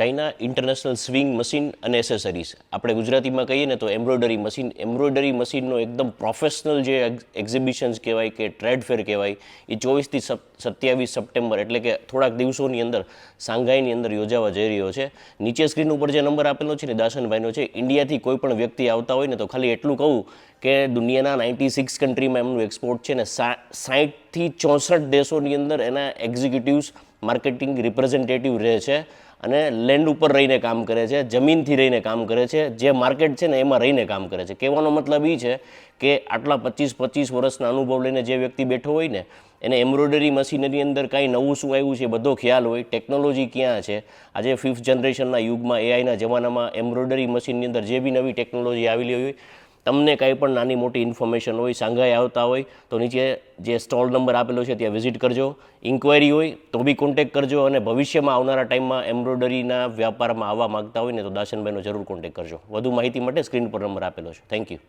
China international swing machine અને accessories, આપણે ગુજરાતીમાં કહીએ ને તો એમ્બ્રોઇડરી મશીનનો એકદમ પ્રોફેશનલ જે એક્ઝિબિશન્સ કહેવાય કે ટ્રેડ ફેર કહેવાય, એ 24 થી 27 સપ્ટેમ્બર એટલે કે થોડાક દિવસોની અંદર શાંઘાઈની અંદર યોજાવા જઈ રહ્યો છે. નીચે સ્ક્રીન ઉપર જે નંબર આપેલો છે ને દાશનભાઈનો છે, ઇન્ડિયાથી કોઈ પણ વ્યક્તિ આવતા હોય ને તો ખાલી એટલું કહું કે દુનિયાના 96 કન્ટ્રીમાં એમનું એક્સપોર્ટ છે ને 60 થી 64 દેશોની અંદર એના એક્ઝિક્યુટિવ્સ માર્કેટિંગ રિપ્રેઝેન્ટેટિવ રહે છે અને લેન્ડ ઉપર રહીને કામ કરે છે, જમીનથી રહીને કામ કરે છે, જે માર્કેટ છે ને એમાં રહીને કામ કરે છે. કહેવાનો મતલબ એ છે કે આટલા 25 વર્ષના અનુભવ લઈને જે વ્યક્તિ બેઠો હોય ને એને એમ્બ્રોઇડરી મશીનરી અંદર કાંઈ નવું શું આવ્યું છે બધો ખ્યાલ હોય, ટેકનોલોજી ક્યાં છે. આજે 5th જનરેશનના યુગમાં એઆઈના જમાનામાં એમ્બ્રોઇડરી મશીનની અંદર જે બી નવી ટેકનોલોજી આવેલી હોય, તમને કાંઈ પણ નાની મોટી ઇન્ફોર્મેશન હોય, શાંઘાઈ આવતા હોય તો નીચે જે સ્ટોલ નંબર આપેલો છે ત્યાં વિઝિટ કરજો. ઇન્ક્વાયરી હોય તો બી કોન્ટેક્ટ કરજો અને ભવિષ્યમાં આવનારા ટાઈમમાં એમ્બ્રોઇડરીના વ્યાપારમાં આવવા માગતા હોય ને તો દાશનભાઈનો જરૂર કોન્ટેક્ટ કરજો. વધુ માહિતી માટે સ્ક્રીન પર નંબર આપેલો છે. Thank you.